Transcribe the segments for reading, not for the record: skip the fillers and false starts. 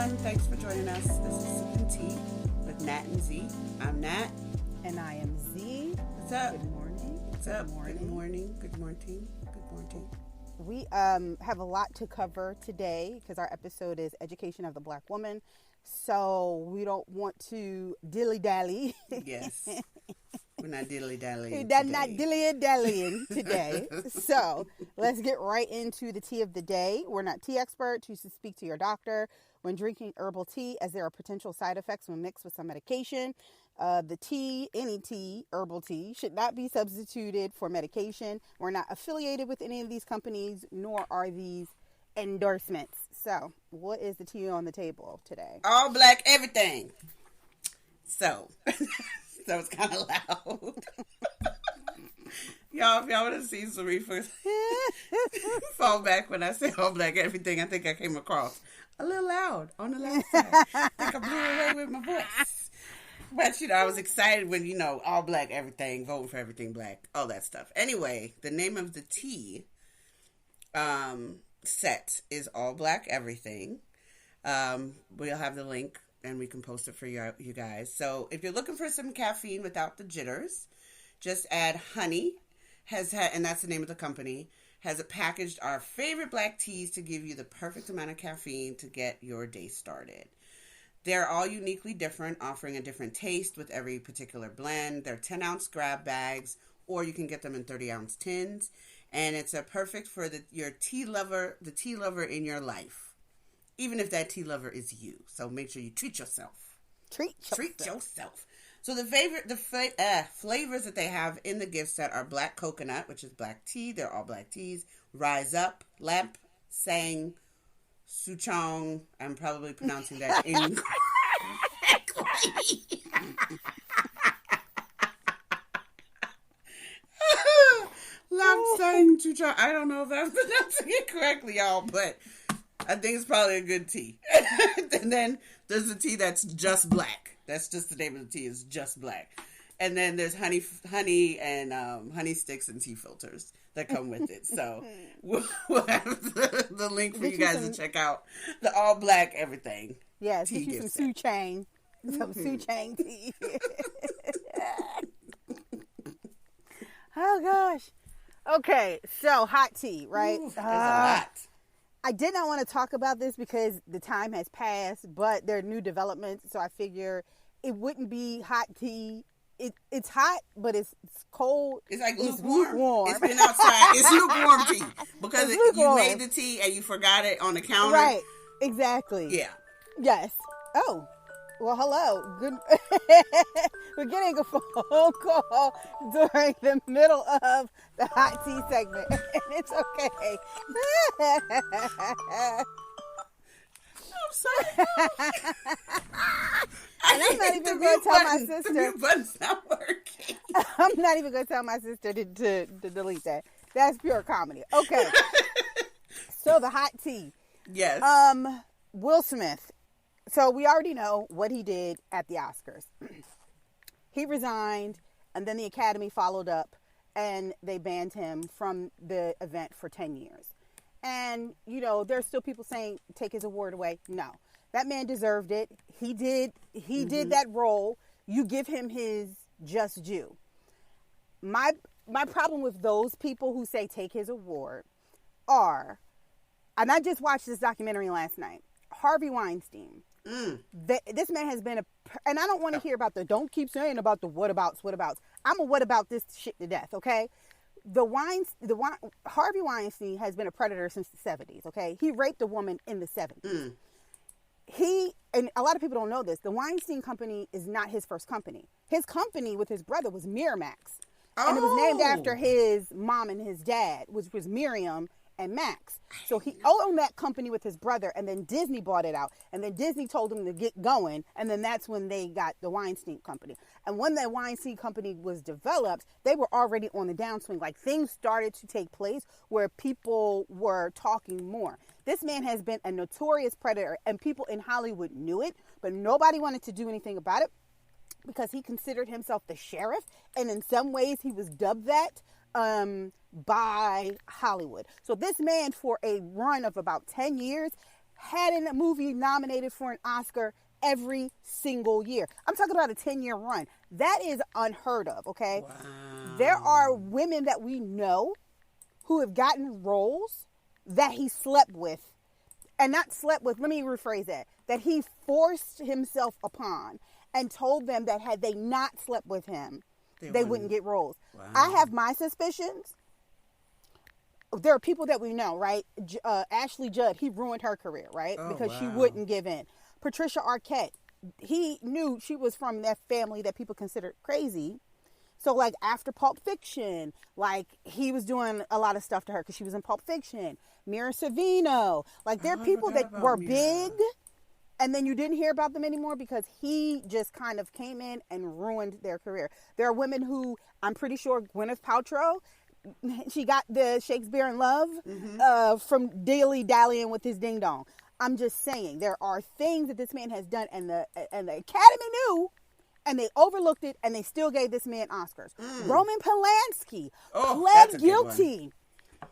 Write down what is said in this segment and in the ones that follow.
everyone. Thanks for joining us. This is Sippin' Tea with Nat and Z. I'm Nat. And I am Z. What's up? Good morning. What's up? Good morning. Good morning. Good morning. We have a lot to cover today because our episode is Education of the Black Woman. So we don't want to dilly-dally. Yes. We're not dilly-dallying We're today. not dilly-dallying today. So let's get right into the tea of the day. We're not tea experts. You should speak to your doctor when drinking herbal tea, as there are potential side effects when mixed with some medication. The tea, any tea, herbal tea, should not be substituted for medication. We're not affiliated with any of these companies, nor are these endorsements. So, what is the tea on the table today? All black everything. So, that was kind of loud. Y'all, if y'all would have seen Sarifa fall back when I said all black everything, I think I came across a little loud on the left side. I think I blew away with my voice. But, I was excited when, all black everything, voting for everything black, all that stuff. Anyway, the name of the tea set is All Black Everything. We'll have the link and we can post it for you guys. So if you're looking for some caffeine without the jitters, just add honey. And that's the name of the company, has packaged our favorite black teas to give you the perfect amount of caffeine to get your day started. They're all uniquely different, offering a different taste with every particular blend. They're 10-ounce grab bags, or you can get them in 30-ounce tins. And it's perfect for the tea lover in your life, even if that tea lover is you. So make sure you treat yourself. Treat yourself. So the flavors that they have in the gift set are black coconut, which is black tea. They're all black teas. Rise Up, Lamp, Sang, Souchong. I'm probably pronouncing that incorrectly. Saying Souchong. I don't know if I'm pronouncing it correctly, y'all, but I think it's probably a good tea. And then there's the tea that's just black. That's just the name of the tea, is just black. And then there's honey and honey sticks and tea filters that come with it. So we'll have the link for you guys to check out the all black everything. Yes, get you some Souchong. Some Souchong tea. Oh, gosh. Okay, so hot tea, right? Ooh, there's a lot. I did not want to talk about this because the time has passed, but there are new developments, so I figure it wouldn't be hot tea. It's hot, but it's cold. It's like lukewarm. It's been outside. It's lukewarm tea because you made the tea and you forgot it on the counter. Right, exactly. Yeah. Yes. Oh, well, hello. Good. We're getting a phone call during the middle of the hot tea segment, and it's okay. I'm sorry. And I'm not even going to tell my sister. The mute button's not working. I'm not even going to tell my sister to delete that. That's pure comedy. Okay. So the hot tea. Yes. Will Smith. So we already know what he did at the Oscars. He resigned, and then the Academy followed up, and they banned him from the event for 10 years. And, there's still people saying, take his award away. No. That man deserved it. He did that role. You give him his just due. My problem with those people who say take his award are, and I just watched this documentary last night, Harvey Weinstein. This man has been and I don't want to hear about don't keep saying about the whatabouts. I'm a what about this shit to death, okay? Harvey Weinstein has been a predator since the 70s, okay? He raped a woman in the 70s. And a lot of people don't know this, the Weinstein Company is not his first company. His company with his brother was Miramax. And it was named after his mom and his dad, which was Miriam and Max. So he owned that company with his brother, and then Disney bought it out. And then Disney told him to get going, and then that's when they got the Weinstein Company. And when that Weinstein Company was developed, they were already on the downswing. Like, things started to take place where people were talking more. This man has been a notorious predator, and people in Hollywood knew it, but nobody wanted to do anything about it because he considered himself the sheriff, and in some ways he was dubbed that by Hollywood. So this man, for a run of about 10 years, had a movie nominated for an Oscar every single year. I'm talking about a 10-year run. That is unheard of, okay? Wow. There are women that we know who have gotten roles that he slept with. And not slept with, let me rephrase that he forced himself upon and told them that had they not slept with him, they wouldn't get roles. Wow. I have my suspicions. There are people that we know, right? Ashley Judd, he ruined her career, right? Because she wouldn't give in. Patricia Arquette, he knew she was from that family that people considered crazy. So, like, after Pulp Fiction, like, he was doing a lot of stuff to her because she was in Pulp Fiction. Mira Sorvino. Like, there are people that were big, and then you didn't hear about them anymore because he just kind of came in and ruined their career. There are women who, I'm pretty sure Gwyneth Paltrow, she got the Shakespeare in Love from dilly-dallying with his ding-dong. I'm just saying, there are things that this man has done, and the Academy knew, and they overlooked it, and they still gave this man Oscars. Roman Polanski pled guilty.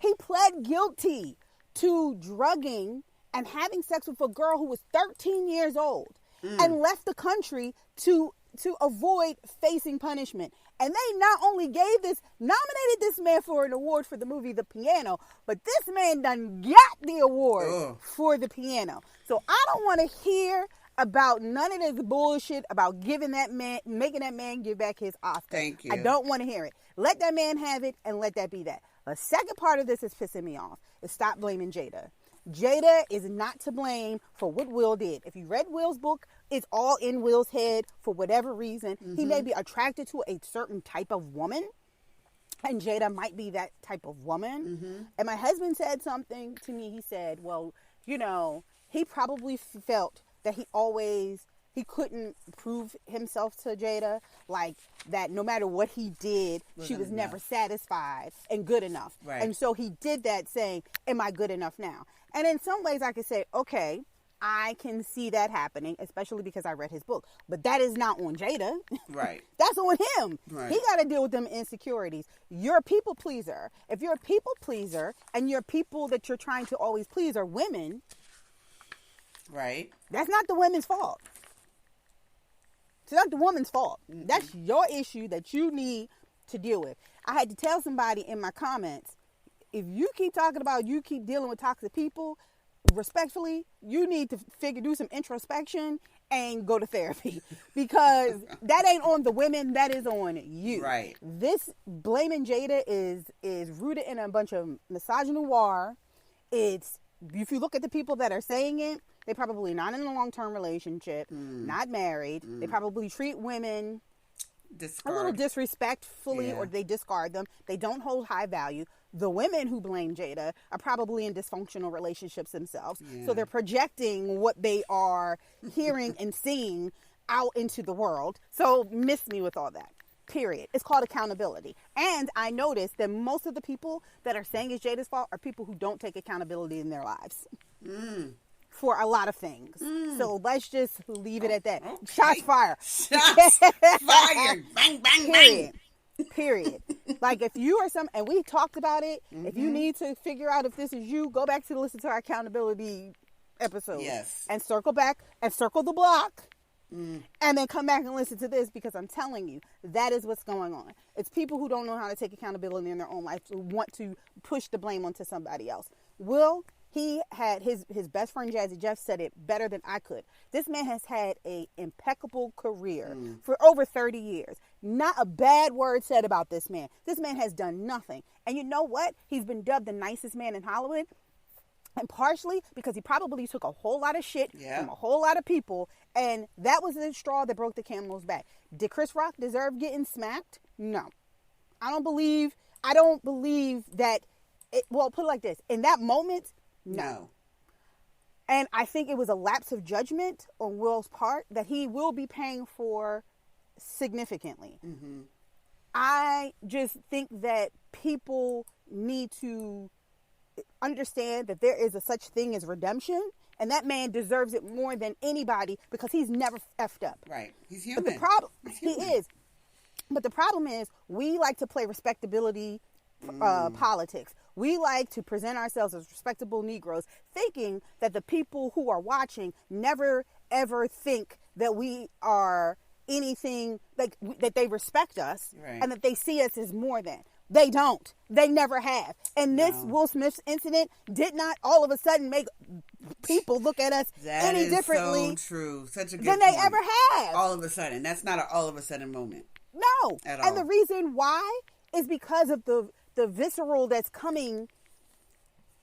He pled guilty to drugging and having sex with a girl who was 13 years old and left the country to avoid facing punishment. And they not only nominated this man for an award for the movie The Piano, but this man done got the award for The Piano. So I don't want to hear about none of this bullshit about making that man give back his Oscar. Thank you. I don't want to hear it. Let that man have it and let that be that. The second part of this is pissing me off is stop blaming Jada. Jada is not to blame for what Will did. If you read Will's book, it's all in Will's head for whatever reason. He may be attracted to a certain type of woman, and Jada might be that type of woman. And my husband said something to me. He said, well, you know, he probably felt that he couldn't prove himself to Jada, like that no matter what he did, she was never satisfied and good enough. Right. And so he did that saying, am I good enough now? And in some ways I could say, okay, I can see that happening, especially because I read his book. But that is not on Jada. Right. That's on him. Right. He got to deal with them insecurities. You're a people pleaser. If you're a people pleaser and your people that you're trying to always please are women, right, that's not the women's fault. It's not the woman's fault. That's your issue that you need to deal with. I had to tell somebody in my comments, if you keep talking about you keep dealing with toxic people, respectfully, you need to do some introspection and go to therapy because that ain't on the women, that is on you. Right. This blaming Jada is rooted in a bunch of misogynoir. It's, if you look at the people that are saying it, they're probably not in a long-term relationship, not married. They probably treat women a little disrespectfully or they discard them. They don't hold high value. The women who blame Jada are probably in dysfunctional relationships themselves. So they're projecting what they are hearing and seeing out into the world. So miss me with all that. Period. It's called accountability. And I noticed that most of the people that are saying it's Jada's fault are people who don't take accountability in their lives. For a lot of things. So let's just leave it at that. Okay. Shots fired. Shots fired. Bang, bang, bang. Period. Like if you are and we talked about it, if you need to figure out if this is you, go back to listen to our accountability episode. Yes. And circle back and circle the block. And then come back and listen to this because I'm telling you, that is what's going on. It's people who don't know how to take accountability in their own life who want to push the blame onto somebody else. He had his best friend Jazzy Jeff said it better than I could. This man has had an impeccable career for over 30 years. Not a bad word said about this man. This man has done nothing. And you know what? He's been dubbed the nicest man in Hollywood. And partially because he probably took a whole lot of shit from a whole lot of people. And that was the straw that broke the camel's back. Did Chris Rock deserve getting smacked? No. I don't believe that. Well, put it like this. In that moment, no. And I think it was a lapse of judgment on Will's part that he will be paying for significantly. I just think that people need to understand that there is a such thing as redemption, and that man deserves it more than anybody because he's never effed up. Right. He's human. But the problem, he is. But the problem is we like to play respectability politics. We like to present ourselves as respectable Negroes, thinking that the people who are watching never ever think that we are anything, like that they respect us, right, and that they see us as more than. They don't. They never have. And this Will Smith incident did not all of a sudden make people look at us any differently. So true. Such a good than point. they ever have. All of a sudden. That's not an all of a sudden moment. No. At all. And the reason why is because of the vitriol that's coming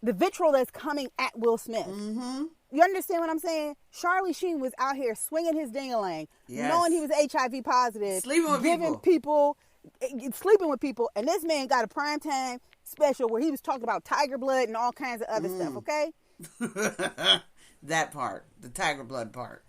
at Will Smith. Mm-hmm. You understand what I'm saying? Charlie Sheen was out here swinging his ding-a-lang, knowing he was HIV positive, sleeping with people, and this man got a primetime special where he was talking about tiger blood and all kinds of other stuff, okay? That part, the tiger blood part.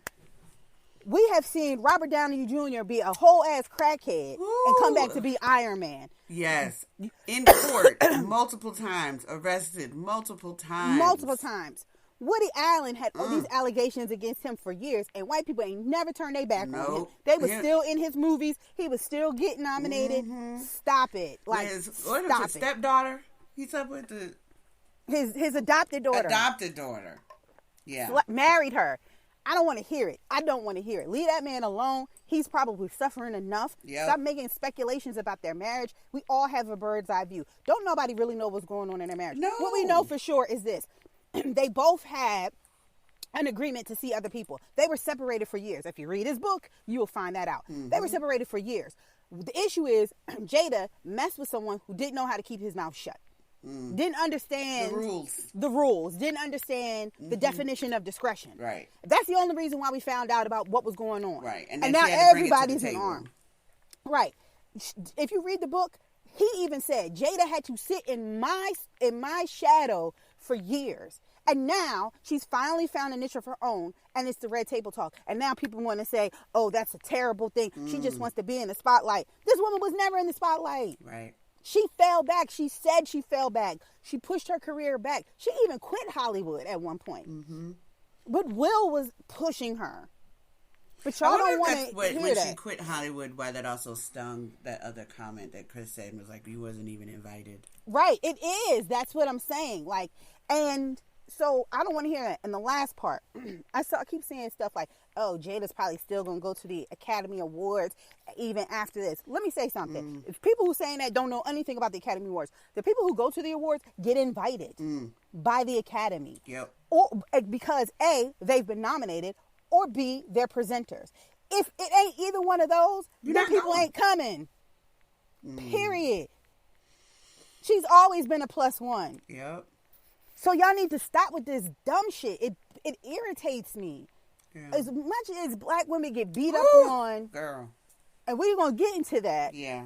We have seen Robert Downey Jr. be a whole ass crackhead and come back to be Iron Man. Yes. In court, multiple times, arrested multiple times. Woody Allen had all these allegations against him for years, and white people ain't never turned their back on him. They were still in his movies. He was still getting nominated. Mm-hmm. Stop it. Like, stop it. Stepdaughter? He's up with his adopted daughter. Adopted daughter. Yeah. Married her. I don't want to hear it. Leave that man alone. He's probably suffering enough. Yep. Stop making speculations about their marriage. We all have a bird's eye view. Don't nobody really know what's going on in their marriage. No. What we know for sure is this. They both had an agreement to see other people. They were separated for years. If you read his book, you will find that out. Mm-hmm. They were separated for years. The issue is Jada messed with someone who didn't know how to keep his mouth shut. Didn't understand the rules. Didn't understand the definition of discretion. Right. That's the only reason why we found out about what was going on. Right. And now everybody's in arms. Right. If you read the book, he even said Jada had to sit in my shadow for years. And now she's finally found a niche of her own, and it's the Red Table Talk. And now people want to say, oh, that's a terrible thing. She just wants to be in the spotlight. This woman was never in the spotlight. Right. She fell back. She said she fell back. She pushed her career back. She even quit Hollywood at one point. Mm-hmm. But Will was pushing her. But y'all don't want to hear when that. She quit Hollywood, why that also stung that other comment that Chris said and was like, you wasn't even invited. Right. It is. That's what I'm saying. Like, and so I don't want to hear that. And the last part, I keep saying stuff like, oh, Jada's probably still going to go to the Academy Awards even after this. Let me say something. If people who saying that don't know anything about the Academy Awards, the people who go to the awards get invited by the Academy. Yep. Or because A, they've been nominated, or B, they're presenters. If it ain't either one of those, then people ain't coming. Period. She's always been a +1. Yep. So y'all need to stop with this dumb shit. It irritates me. Yeah. As much as black women get beat up on, girl, and we're gonna get into that. Yeah.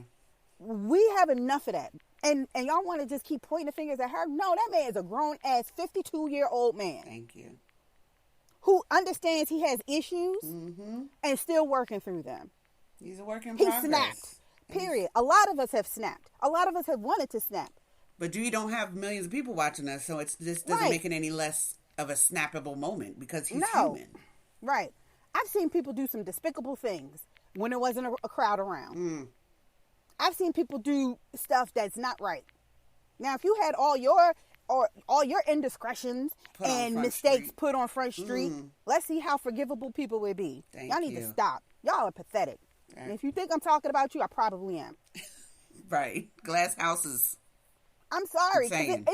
We have enough of that. And y'all want to just keep pointing the fingers at her? No, that man is a grown ass 52-year-old man. Thank you. Who understands he has issues and still working through them. He's a work in progress. He snapped. Period. A lot of us have snapped. A lot of us have wanted to snap. But you don't have millions of people watching us, so this doesn't make it any less of a snappable moment because he's human. Right. I've seen people do some despicable things when there wasn't a crowd around. I've seen people do stuff that's not right. Now, if you had all your indiscretions and mistakes put on Front Street, let's see how forgivable people would be. Y'all need to stop. Y'all are pathetic. Right. And if you think I'm talking about you, I probably am. Right. Glass houses. I'm sorry, because it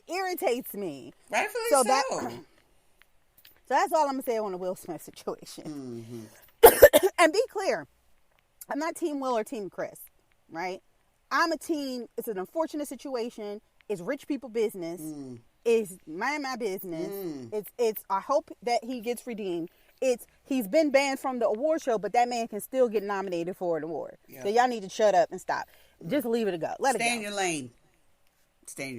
irritates me. Rightfully so. So that's all I'm going to say on the Will Smith situation. And be clear, I'm not Team Will or Team Chris, right? I'm a team. It's an unfortunate situation. It's rich people business. It's mind my business. It's. I hope that he gets redeemed. He's been banned from the award show, but that man can still get nominated for an award. Yep. So y'all need to shut up and stop. Just leave it to go. Let it go. Stay in your lane.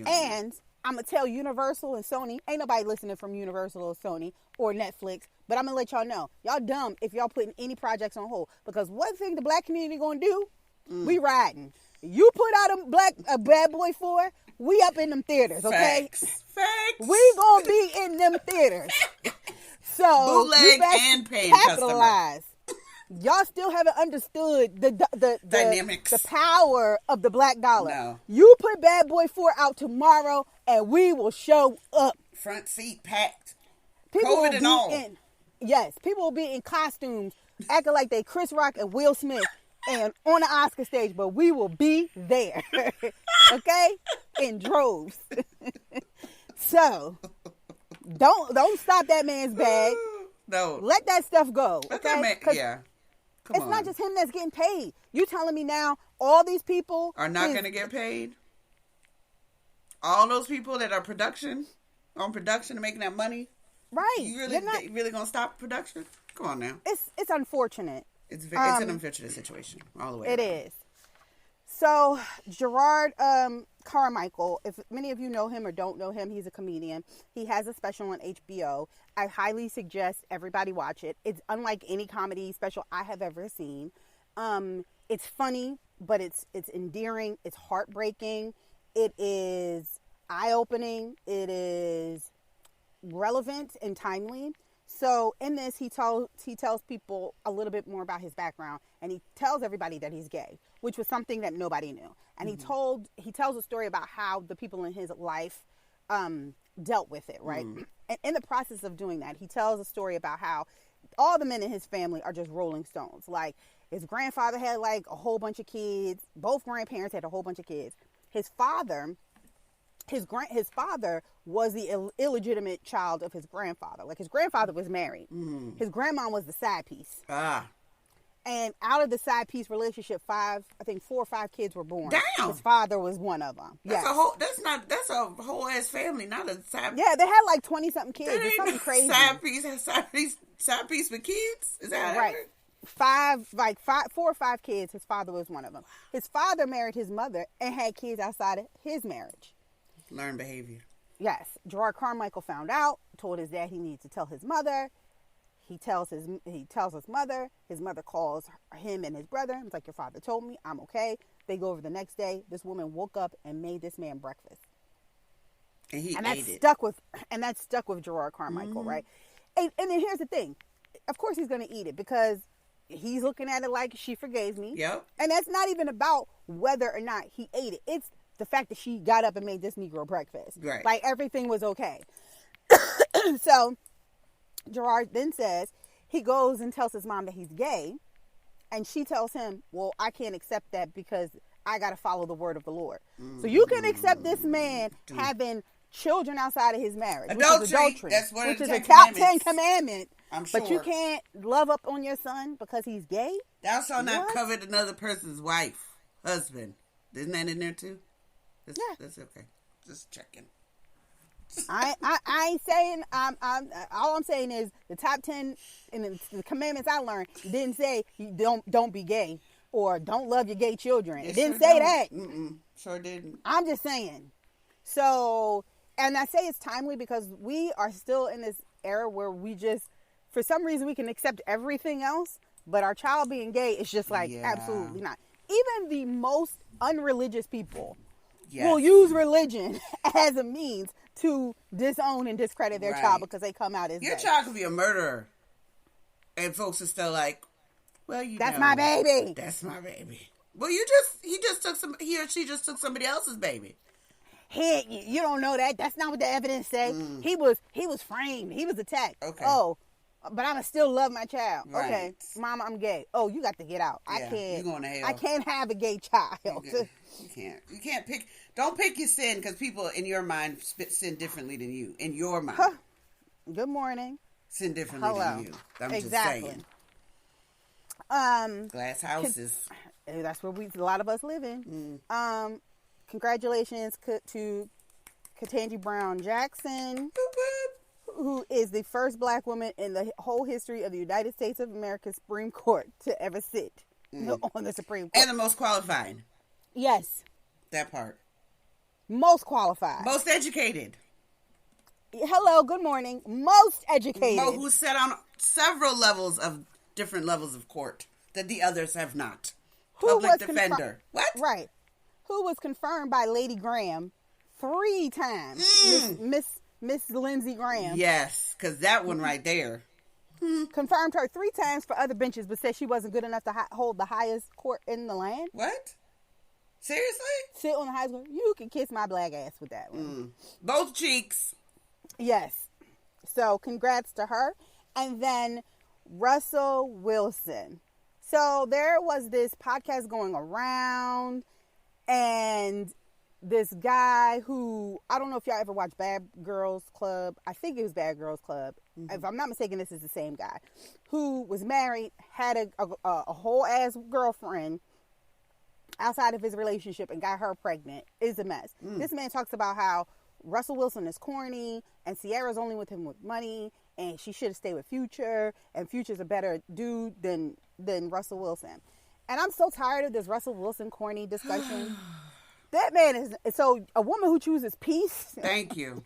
And I'm going to tell Universal and Sony, ain't nobody listening from Universal or Sony or Netflix, but I'm going to let y'all know. Y'all dumb if y'all putting any projects on hold. Because one thing the black community going to do, we riding. You put out a Bad Boy 4, we up in them theaters, okay? Facts. We going to be in them theaters. So bootleg you best and paying capitalize. Y'all still haven't understood the Dynamics. the power of the black dollar. No. You put Bad Boy 4 out tomorrow, and we will show up. Front seat packed. People COVID will and be all. people will be in costumes, acting like they Chris Rock and Will Smith, and on the Oscar stage. But we will be there, okay, in droves. So don't stop that man's bag. No. Let that stuff go. Let Okay? that man, 'Cause yeah. Come it's on. not just him that's getting paid. You telling me now all these people Are not going to get paid? All those people that are on production and making that money? right? You You're really, really going to stop production? Come on now. It's unfortunate. It's an unfortunate situation all the way. It around. is. So Gerard Carmichael, if many of you know him or don't know him, he's a comedian. He has a special on HBO. I highly suggest everybody watch it. It's unlike any comedy special I have ever seen. It's funny, but it's endearing. It's heartbreaking. It is eye-opening. It is relevant and timely. So in this, he tells people a little bit more about his background, and he tells everybody that he's gay, which was something that nobody knew. And he tells a story about how the people in his life dealt with it, right? And in the process of doing that, he tells a story about how all the men in his family are just Rolling Stones. Like, his grandfather had like a whole bunch of kids. Both grandparents had a whole bunch of kids. His father was the illegitimate child of his grandfather. Like, his grandfather was married. His grandma was the side piece. And out of the side piece relationship, 4 or 5 kids were born. Damn. His father was one of them. That's a whole ass family, not a side. Yeah, they had like 20 something kids. That It's ain't something no crazy. Side piece with kids. Is that Right. 4 or 5 kids. His father was one of them. His father married his mother and had kids outside of his marriage. Learned behavior. Yes. Gerard Carmichael found out, told his dad he needs to tell his mother. He tells his mother. His mother calls him and his brother. It's like, your father told me, I'm okay. They go over the next day. This woman woke up and made this man breakfast. And he and ate it. That stuck with Gerard Carmichael, right? And then here's the thing. Of course he's going to eat it because he's looking at it like, she forgave me. Yep. And that's not even about whether or not he ate it. It's the fact that she got up and made this Negro breakfast. Right. Like, everything was okay. So Gerard then says he goes and tells his mom that he's gay. And she tells him, well, I can't accept that because I got to follow the word of the Lord. So you can accept this man having children outside of his marriage, which is adultery. That's one which of is the a 10 top 10 commandments. commandment. I'm sure. But you can't love up on your son because he's gay? Thou shalt not What? covet another person's wife, husband. Isn't that in there too? Yeah. That's okay. Just checking. I ain't saying. All I'm saying is the top 10 and the commandments I learned didn't say you don't be gay or don't love your gay children. It didn't say that. Sure didn't. I'm just saying. So, and I say it's timely because we are still in this era where we just, for some reason, we can accept everything else, but our child being gay is just like, absolutely not. Even the most unreligious people will use religion as a means to disown and discredit their child because they come out as your gay. child could be a murderer, and folks are still like, "Well, That's my baby. That's my baby." Well, he or she just took somebody else's baby. You don't know that. That's not what the evidence say. He was framed. He was attacked. Okay. Oh, but I'ma still love my child. Right. Okay, Mama, I'm gay. Oh, you got to get out. Yeah, you going to hell. I can't have a gay child. You can't pick. Don't pick your sin because people in your mind sin differently than you. In your mind, Good morning. sin differently than you. I'm just saying. Glass houses. That's where a lot of us live in. Congratulations to Ketanji Brown Jackson, who is the first black woman in the whole history of the United States of America Supreme Court to ever sit on the Supreme Court. And the most qualified. Yes. That part. Most qualified. Most educated. Hello, good morning. Most educated. Who sat on different levels of court that the others have not. Public defender. What? Right. Who was confirmed by Lady Graham 3 times. Miss Lindsey Graham. Yes, because that one right there. confirmed her 3 times for other benches, but said she wasn't good enough to hold the highest court in the land. What? Seriously? Sit on the highest court. You can kiss my black ass with that one. Both cheeks. Yes. So congrats to her. And then Russell Wilson. So there was this podcast going around, and this guy who, I don't know if y'all ever watched Bad Girls Club. I think it was Bad Girls Club. If I'm not mistaken, this is the same guy who was married, had a whole ass girlfriend outside of his relationship and got her pregnant. Is a mess. This man talks about how Russell Wilson is corny and Ciara's only with him with money and she should have stayed with Future and Future's a better dude than Russell Wilson. And I'm so tired of this Russell Wilson corny discussion. That man is, so a woman who chooses peace. Thank you.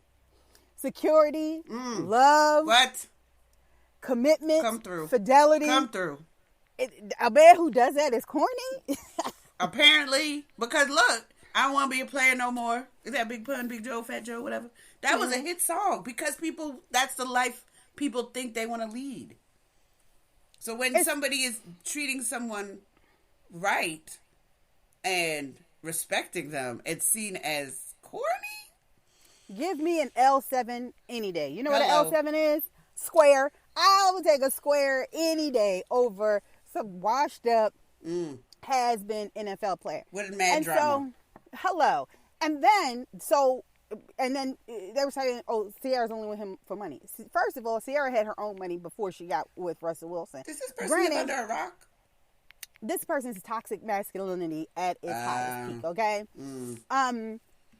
Security, love. What? Commitment. Come through. Fidelity. Come through. A man who does that is corny? Apparently. Because look, I don't want to be a player no more. Is that Big Pun, Big Joe, Fat Joe, whatever? That was a hit song because that's the life people think they want to lead. So when somebody is treating someone right and respecting them, it's seen as corny. Give me an L7 any day. You know what an L7 is? Square. I would take a square any day over some washed up has-been NFL player. With a mad drama. So, hello. And then they were saying, oh, Ciara's only with him for money. First of all, Ciara had her own money before she got with Russell Wilson. Is this person live under a rock? This person's toxic masculinity at its highest peak, okay?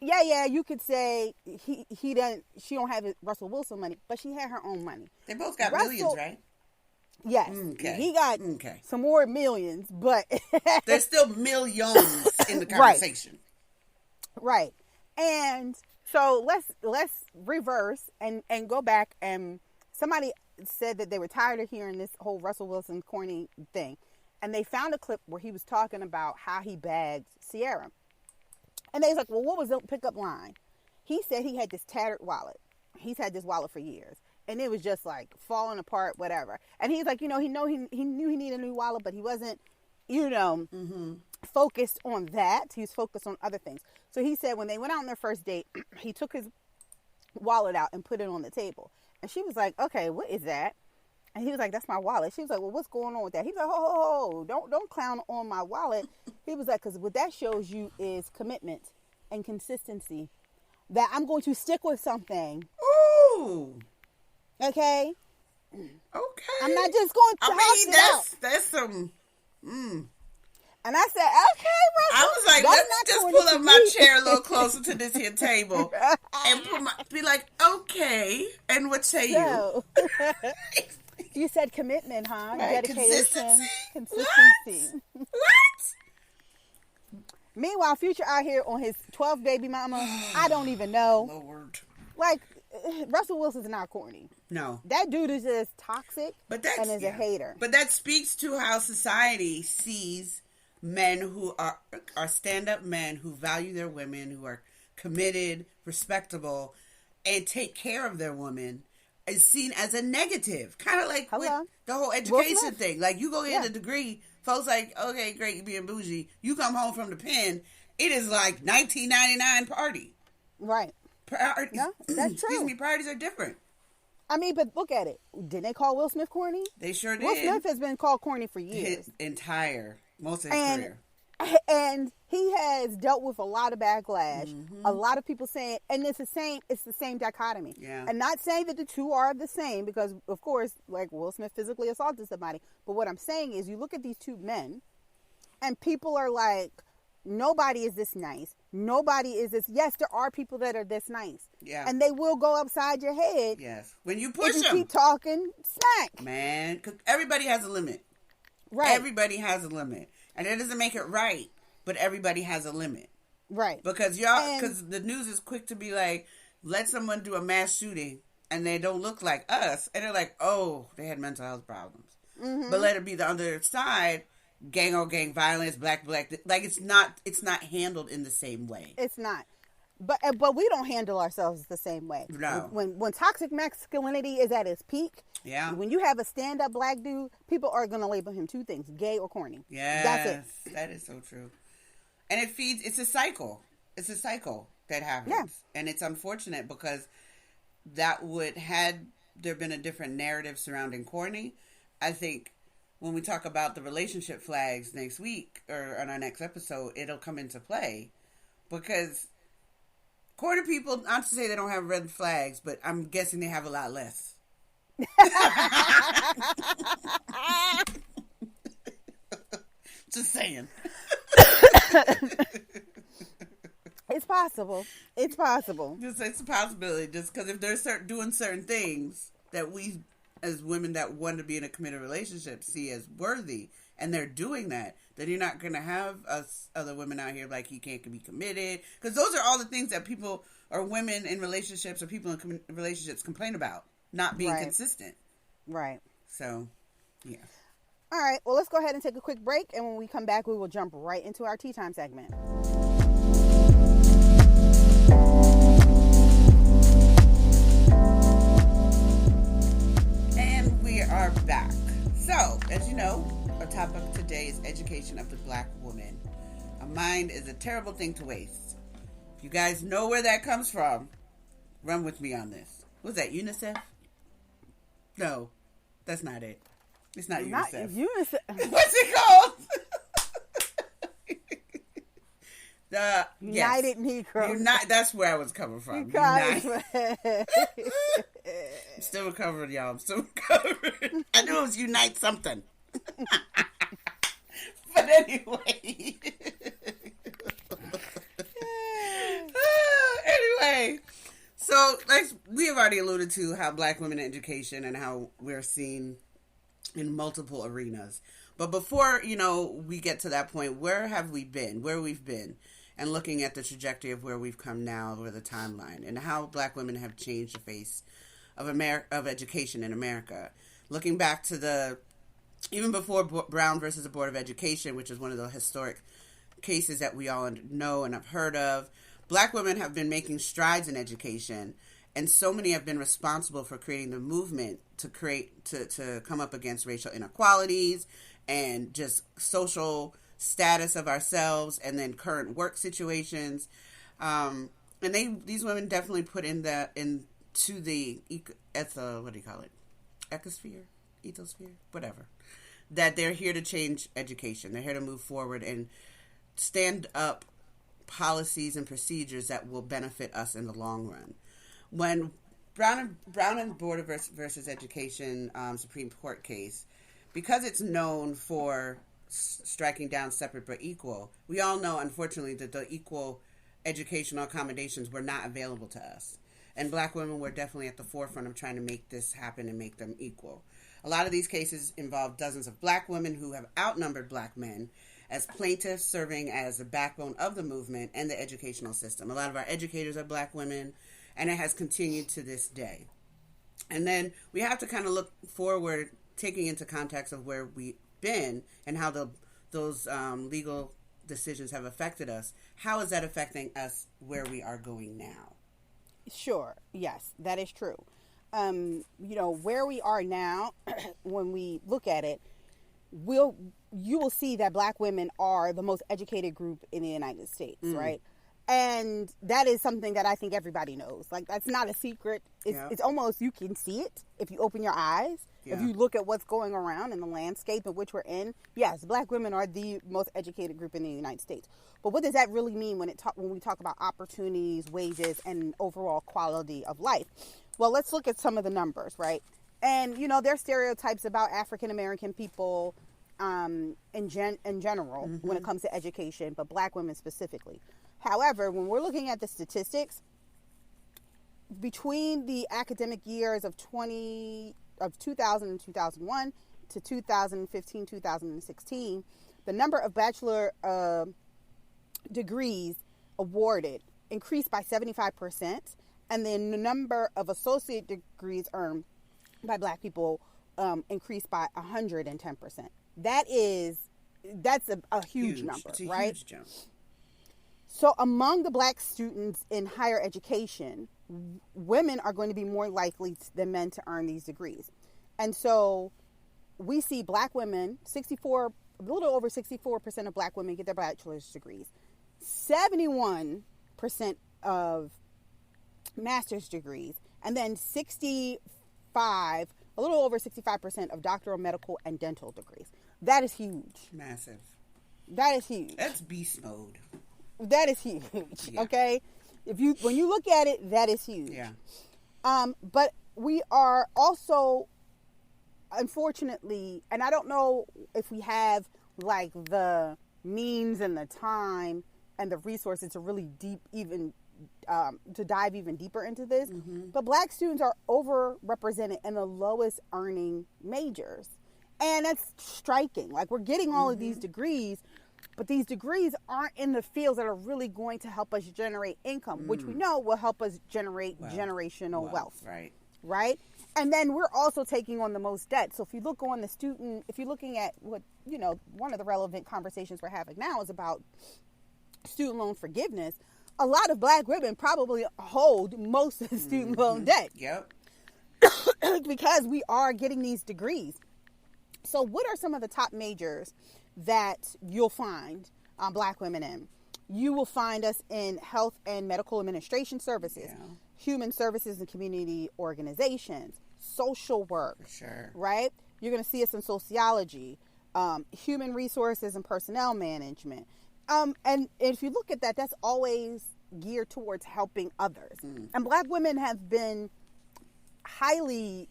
Yeah, you could say she don't have Russell Wilson money, but she had her own money. They both got millions, right? Yes. Okay. He got some more millions, but there's still millions in the conversation. Right. And so let's reverse and go back, and somebody said that they were tired of hearing this whole Russell Wilson corny thing. And they found a clip where he was talking about how he bagged Ciara. And they was like, well, what was the pickup line? He said he had this tattered wallet. He's had this wallet for years. And it was just like falling apart, whatever. And he's like, he knew he needed a new wallet, but he wasn't, focused on that. He was focused on other things. So he said when they went out on their first date, he took his wallet out and put it on the table. And she was like, okay, what is that? And he was like, that's my wallet. She was like, well, what's going on with that? He's like, oh, don't clown on my wallet. He was like, because what that shows you is commitment and consistency. That I'm going to stick with something. Ooh. Okay? Okay. I'm not just going to toss it out. That's some... And I said, okay, Russell. I was like, let me just pull up my chair a little closer to this here table and be like, okay. And what say you? You said commitment, huh? Right. Dedication. Consistency. What? Meanwhile, Future out here on his 12th baby mama. I don't even know. Lord. Like, Russell Wilson's not corny. No. That dude is just toxic and is a hater. But that speaks to how society sees men who are stand-up men who value their women, who are committed, respectable, and take care of their women is seen as a negative. Kind of like with the whole education thing. Like, you go get a degree, folks like, okay, great, you're being bougie. You come home from the pen, it is like 1999 party. Right. No, that's true. Excuse me, parties are different. I mean, but look at it. Didn't they call Will Smith corny? They sure did. Will Smith has been called corny for years. Most of his career. And he has dealt with a lot of backlash. A lot of people saying, and it's the same dichotomy. Yeah. And not saying that the two are the same, because of course, like, Will Smith physically assaulted somebody. But what I'm saying is, you look at these two men, and people are like, nobody is this nice. Nobody is this. Yes, there are people that are this nice. Yeah. And they will go upside your head. Yes. When you push them. If you keep talking smack. Man, because everybody has a limit. Right. Everybody has a limit. And that doesn't make it right, but everybody has a limit. Right. Because the news is quick to be like, let someone do a mass shooting and they don't look like us. And they're like, oh, they had mental health problems. But let it be the other side, gang on gang violence, black. Like, it's not handled in the same way. It's not. But we don't handle ourselves the same way. No. When toxic masculinity is at its peak, Yeah. When you have a stand-up black dude, people are going to label him two things: gay or corny. Yes. That's it. That is so true. And it feeds, it's a cycle. It's a cycle that happens. Yeah. And it's unfortunate because that would, had there been a different narrative surrounding corny, I think when we talk about the relationship flags next week or on our next episode, it'll come into play. Because corny people, not to say they don't have red flags, but I'm guessing they have a lot less. Just saying. It's possible. It's possible. Just, it's a possibility. Just because if they're doing certain things that we, as women that want to be in a committed relationship, see as worthy, and they're doing that, then you're not going to have us other women out here like he can't be committed. Because those are all the things that people or women in relationships or people in relationships complain about, not being consistent. Right. So, yeah. All right. Well, let's go ahead and take a quick break, and when we come back, we will jump right into our tea time segment. And we are back. So, as you know, our topic today is education of the black woman. A mind is a terrible thing to waste. If you guys know where that comes from, run with me on this. Was that UNICEF? No, that's not it. It's not UNICEF. What's it called? United Negro. That's where I was coming from. United. I'm still recovering, y'all. I'm still recovering. I knew it was Unite something. But anyway. Anyway. So, like we have already alluded to how black women in education and how we're seen in multiple arenas. But before, we get to that point, where have we been? Where we've been? And looking at the trajectory of where we've come now over the timeline and how black women have changed the face of education in America. Looking back to even before Brown versus the Board of Education, which is one of the historic cases that we all know and have heard of, black women have been making strides in education, and so many have been responsible for creating the movement to come up against racial inequalities and just social status of ourselves, and then current work situations. And these women definitely put into the ethosphere, whatever. That they're here to change education. They're here to move forward and stand up policies and procedures that will benefit us in the long run. When Brown and Board of versus Education Supreme Court case, because it's known for striking down separate but equal, we all know, unfortunately, that the equal educational accommodations were not available to us. And black women were definitely at the forefront of trying to make this happen and make them equal. A lot of these cases involve dozens of black women who have outnumbered black men as plaintiffs, serving as the backbone of the movement and the educational system. A lot of our educators are black women, and it has continued to this day. And then we have to kind of look forward, taking into context of where we've been and how those legal decisions have affected us. How is that affecting us where we are going now? Sure. Yes, that is true. Where we are now, when we look at it, you will see that black women are the most educated group in the United States, right? And that is something that I think everybody knows. Like, that's not a secret. It's almost, you can see it if you open your eyes. Yeah. If you look at what's going around in the landscape in which we're in, yes, black women are the most educated group in the United States. But what does that really mean when we talk about opportunities, wages, and overall quality of life? Well, let's look at some of the numbers, right? And, there's stereotypes about African American people in general when it comes to education, but black women specifically. However, when we're looking at the statistics, between the academic years of 2000 and 2001 to 2015, 2016, the number of bachelor degrees awarded increased by 75%, and then the number of associate degrees earned by black people increased by 110%. That's a huge number, it's a right? Huge jump. So among the black students in higher education, women are going to be more likely than men to earn these degrees. And so we see black women, a little over 64% of black women get their bachelor's degrees. 71% of master's degrees, and then a little over 65% of doctoral, medical, and dental degrees. That is huge. Massive. That is huge. That's beast mode. That is huge. Yeah. Okay? When you look at it, that is huge. Yeah. But we are also, unfortunately, and I don't know if we have like the means and the time and the resources to really to dive even deeper into this, but black students are overrepresented in the lowest earning majors. And that's striking. Like, we're getting all of these degrees, but these degrees aren't in the fields that are really going to help us generate income, which we know will help us generate generational wealth. Right. Right? And then we're also taking on the most debt. So if you look on if you're looking at what, one of the relevant conversations we're having now is about student loan forgiveness. A lot of black women probably hold most of the student loan debt. Yep. Because we are getting these degrees. So what are some of the top majors that you'll find black women in? You will find us in health and medical administration services, human services and community organizations, social work, For sure. right? You're going to see us in sociology, human resources and personnel management. And if you look at that, that's always geared towards helping others. And black women have been highly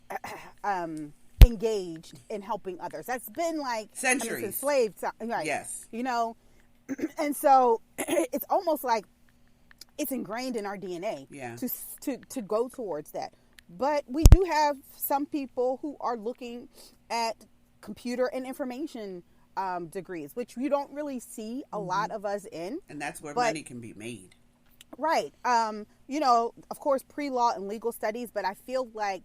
engaged in helping others. That's been like centuries. Enslaved, right? Yes. And so it's almost like it's ingrained in our DNA to go towards that. But we do have some people who are looking at computer and information degrees, which you don't really see a lot of us in. And that's where money can be made. Right. Of course, pre-law and legal studies, but I feel like,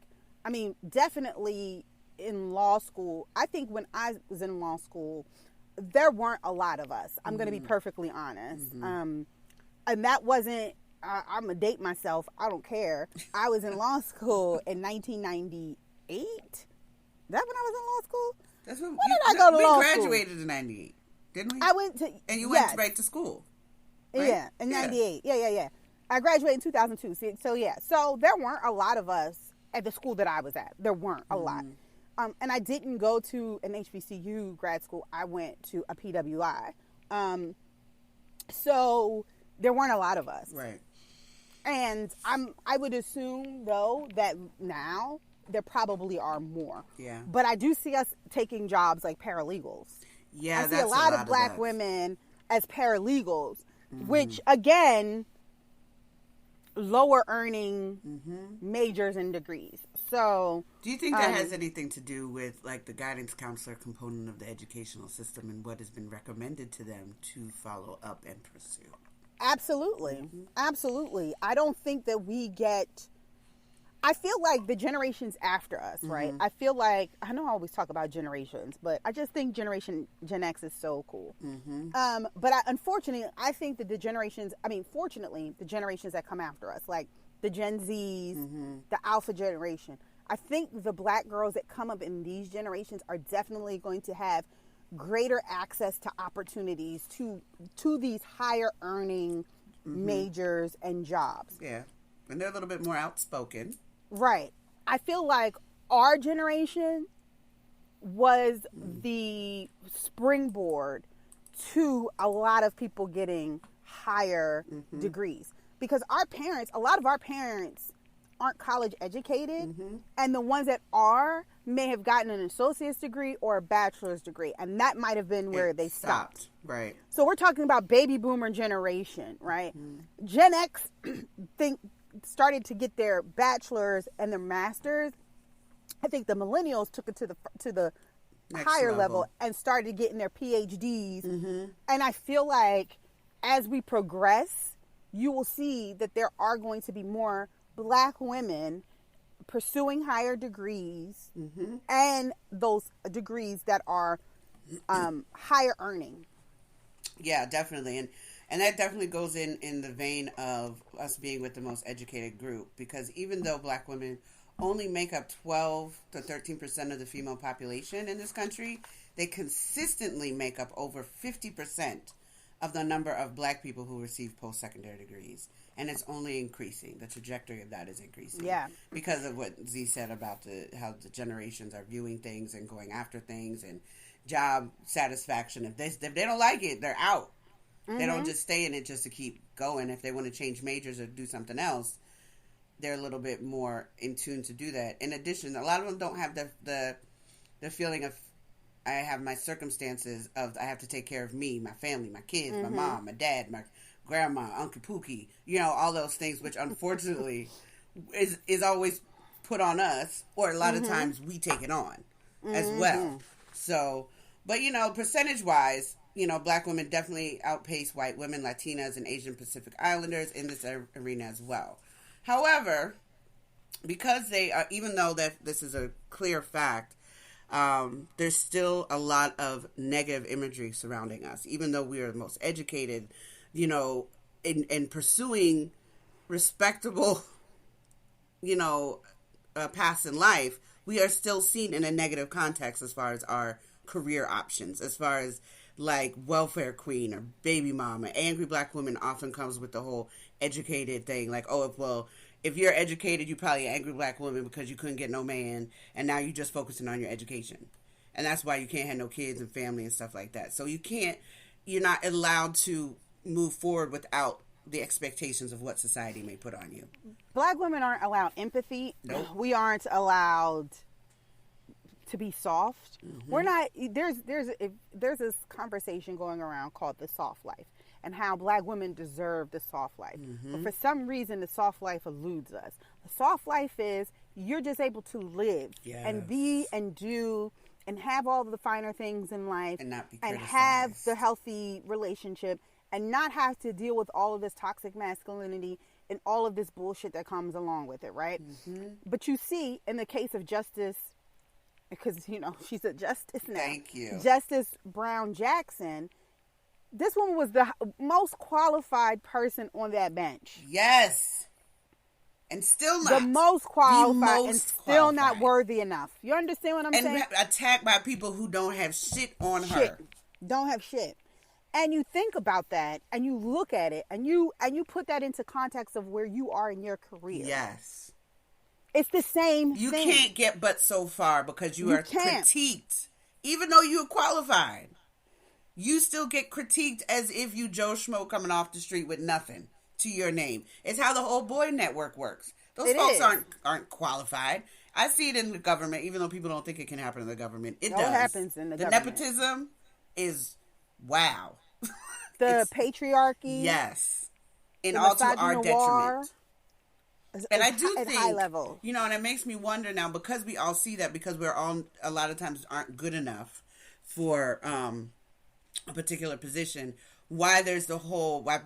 definitely in law school, I think when I was in law school, there weren't a lot of us. I'm going to be perfectly honest. And that wasn't, I'm going to date myself. I don't care. I was in law school in 1998. Is that when I was in law school? That's when did I go to law school? We graduated in 98, didn't we? I went to... And you went right to school. Right? Yeah, in 98. Yeah. I graduated in 2002. So there weren't a lot of us at the school that I was at. There weren't a lot. And I didn't go to an HBCU grad school. I went to a PWI. So there weren't a lot of us. Right. And I would assume, though, that now there probably are more. Yeah. But I do see us taking jobs like paralegals. Yeah, I see a lot of black women as paralegals, which, again, lower earning majors and degrees. So, do you think that has anything to do with like the guidance counselor component of the educational system and what has been recommended to them to follow up and pursue? Absolutely. Absolutely. I don't think that I feel like the generations after us, right? I feel like, I know I always talk about generations, but I just think Gen X is so cool. But unfortunately, I think that fortunately, the generations that come after us, like the Gen Zs, the Alpha generation, I think the black girls that come up in these generations are definitely going to have greater access to opportunities to these higher earning majors and jobs. Yeah. And they're a little bit more outspoken. Right. I feel like our generation was the springboard to a lot of people getting higher degrees. Because a lot of our parents aren't college educated, and the ones that are may have gotten an associate's degree or a bachelor's degree, and that might have been where they stopped. Right. So we're talking about baby boomer generation, right? Gen X started to get their bachelor's and their master's. I think the millennials took it to the next higher level and started getting their PhDs. And I feel like as we progress, you will see that there are going to be more black women pursuing higher degrees and those degrees that are higher earning. Yeah, definitely. And that definitely goes in the vein of us being with the most educated group, because even though black women only make up 12 to 13% of the female population in this country, they consistently make up over 50% of the number of black people who receive post-secondary degrees. And it's only increasing. The trajectory of that is increasing. Yeah. Because of what Z said about how the generations are viewing things and going after things and job satisfaction. If they don't like it, they're out. Mm-hmm. They don't just stay in it just to keep going. If they want to change majors or do something else, they're a little bit more in tune to do that. In addition, a lot of them don't have the feeling of, I have my circumstances of, I have to take care of me, my family, my kids, my mom, my dad, my grandma, Uncle Pookie, all those things, which unfortunately is always put on us, or a lot of times we take it on as well. So, but percentage wise, black women definitely outpace white women, Latinas, and Asian Pacific Islanders in this arena as well. However, because they are, even though that this is a clear fact, there's still a lot of negative imagery surrounding us, even though we are the most educated, in pursuing respectable, paths in life, we are still seen in a negative context as far as our career options, as far as like welfare queen or baby mama. Angry black woman often comes with the whole educated thing, like, if you're educated, you're probably an angry black woman because you couldn't get no man, and now you're just focusing on your education. And that's why you can't have no kids and family and stuff like that. So you're not allowed to move forward without the expectations of what society may put on you. Black women aren't allowed empathy. Nope. We aren't allowed to be soft. We're not, there's this conversation going around called the soft life, and how black women deserve the soft life. But for some reason, the soft life eludes us. The soft life is you're just able to live and be and do and have all of the finer things in life, and not be and criticized, have the healthy relationship, and not have to deal with all of this toxic masculinity and all of this bullshit that comes along with it, right? But you see, in the case of Justice, because she's a justice now. Thank you. Justice Brown Jackson. This woman was the most qualified person on that bench. Yes. And still not. The most qualified and still not worthy enough. You understand what I'm saying? And attacked by people who don't have shit on her. Don't have shit. And you think about that, and you look at it, and you put that into context of where you are in your career. Yes. It's the same You thing. can't get but so far because you are critiqued. Even though you're qualified, you still get critiqued as if you Joe Schmo coming off the street with nothing to your name. It's how the whole boy network works. Those folks aren't qualified. I see it in the government, even though people don't think it can happen in the government. It does. Happens in the government. Nepotism is wow. The patriarchy. Yes. And all to our detriment. And I do think, high level. And it makes me wonder now, because we all see that, because we're all, a lot of times aren't good enough for a particular position, why there's why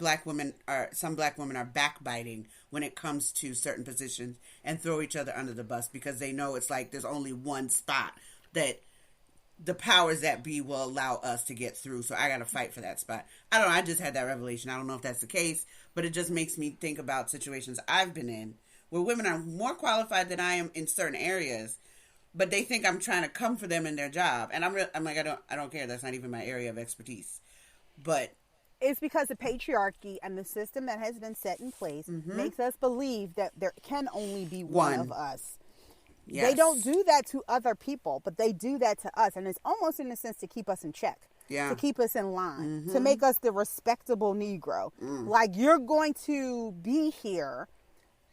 some black women are backbiting when it comes to certain positions and throw each other under the bus, because they know it's like there's only one spot that the powers that be will allow us to get through. So I got to fight for that spot. I don't know. I just had that revelation. I don't know if that's the case, but it just makes me think about situations I've been in where women are more qualified than I am in certain areas, but they think I'm trying to come for them in their job. And I'm like, I don't care. That's not even my area of expertise. But it's because the patriarchy and the system that has been set in place makes us believe that there can only be one of us. Yes. They don't do that to other people, but they do that to us. And it's almost in a sense to keep us in check, to keep us in line, to make us the respectable Negro. Like, you're going to be here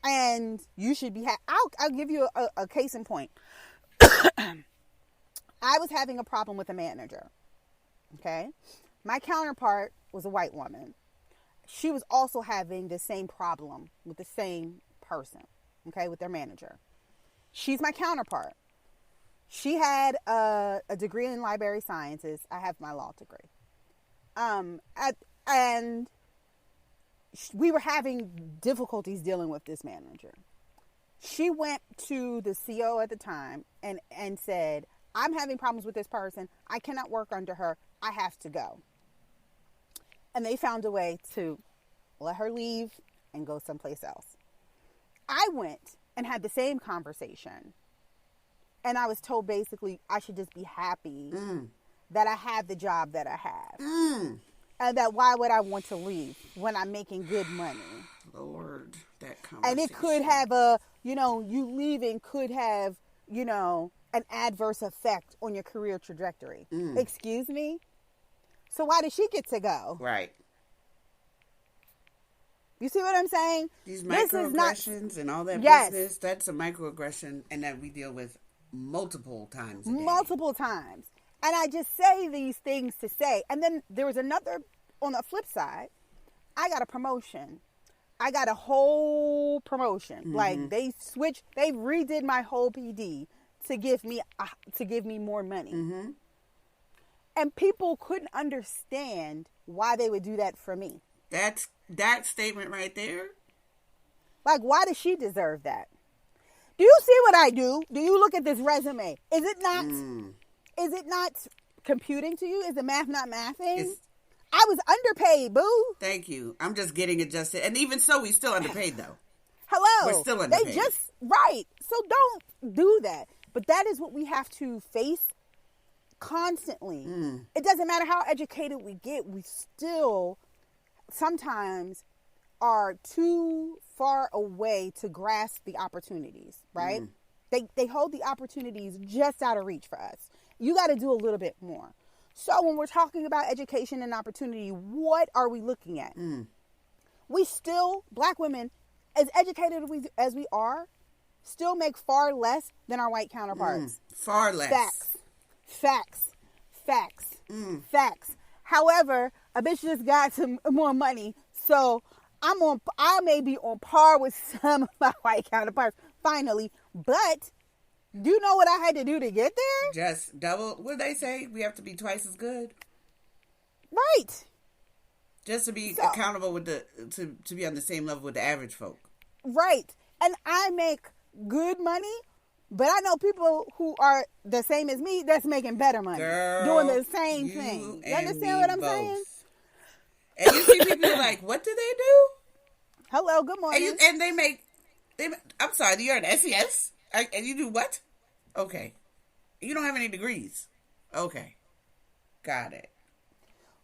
and you should be, I'll give you a case in point. I was having a problem with a manager. Okay. My counterpart was a white woman. She was also having the same problem with the same person. Okay. With their manager. She's my counterpart. She had a degree in library sciences. I have my law degree. And we were having difficulties dealing with this manager. She went to the CO at the time and said, I'm having problems with this person. I cannot work under her. I have to go. And they found a way to let her leave and go someplace else. I went and had the same conversation. And I was told basically I should just be happy that I have the job that I have. And that why would I want to leave when I'm making good money? Lord, that conversation. And it could have you leaving could have, an adverse effect on your career trajectory. Excuse me? So why does she get to go? Right. You see what I'm saying? These microaggressions and all that business, that's a microaggression, and that we deal with multiple times a day. Multiple times. And I just say these things to say. And then there was another, on the flip side, I got a promotion. I got a whole promotion. Like they redid my whole PD to give me more money. And people couldn't understand why they would do that for me. That statement right there. Like, why does she deserve that? Do you see what I do? Do you look at this resume? Is it not? Is it not computing to you? Is the math not mathing? I was underpaid, boo. Thank you. I'm just getting adjusted. And even so, we still underpaid, though. Hello. We're still underpaid. Right. So don't do that. But that is what we have to face constantly. It doesn't matter how educated we get. We still sometimes are too far away to grasp the opportunities, right? They hold the opportunities just out of reach for us. You got to do a little bit more. So when we're talking about education and opportunity, what are we looking at? We still, Black women, as educated as we are, still make far less than our white counterparts. Far less. Facts. However, a bitch just got some more money, so I may be on par with some of my white counterparts finally, but do you know what I had to do to get there? Just double. What they say? We have to be twice as good. Right. Just to be accountable with to be on the same level with the average folk. Right. And I make good money, but I know people who are the same as me that's making better money. Girl, doing the same thing. You understand what I'm saying? And you see people like, what do they do? Hello, good morning. And they make, I'm sorry, you're an SES? And you do what? Okay. You don't have any degrees. Okay. Got it.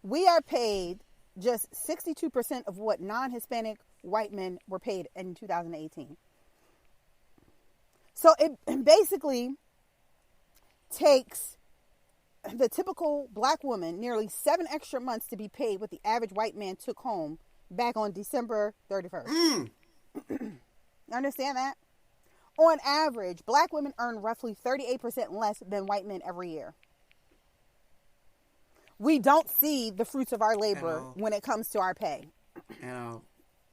We are paid just 62% of what non-Hispanic white men were paid in 2018. So it basically takes the typical Black woman nearly 7 extra months to be paid what the average white man took home back on December 31st. You understand that? On average, Black women earn roughly 38% less than white men every year. We don't see the fruits of our labor when it comes to our pay.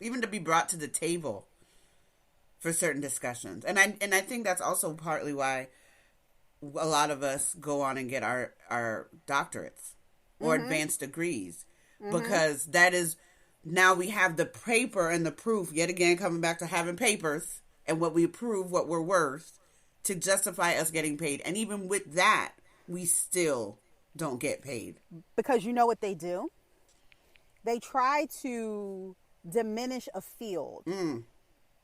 Even to be brought to the table for certain discussions. And I think that's also partly why a lot of us go on and get our doctorates or advanced degrees. Because that is, now we have the paper and the proof, yet again coming back to having papers and what we prove, what we're worth, to justify us getting paid. And even with that, we still don't get paid. Because you know what they do? They try to diminish a field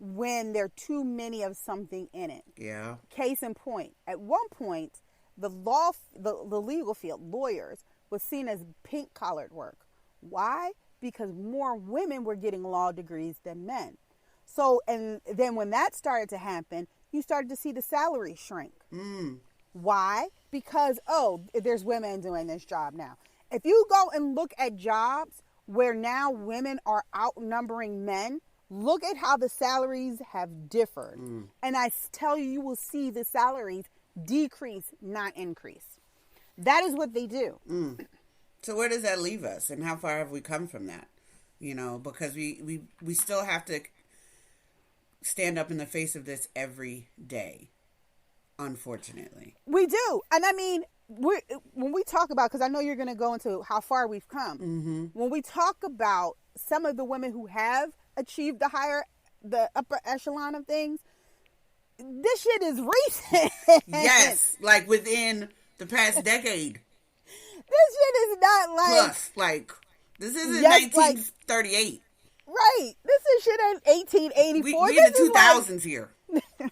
when there are too many of something in it. Yeah. Case in point, at one point, the legal field, lawyers, was seen as pink-collared work. Why? Because more women were getting law degrees than men. So, and then when that started to happen, you started to see the salary shrink. Why? Because, there's women doing this job now. If you go and look at jobs where now women are outnumbering men, look at how the salaries have differed. And I tell you, you will see the salaries decrease, not increase. That is what they do. So where does that leave us? And how far have we come from that? Because we still have to stand up in the face of this every day, unfortunately. We do. And I mean, when we talk about, because I know you're going to go into how far we've come. When we talk about some of the women who have achieved the upper echelon of things, this shit is recent. Yes, like within the past decade. This shit is not like... Plus, this isn't 1938. Right. This is shit in 1884. We in the 2000s here.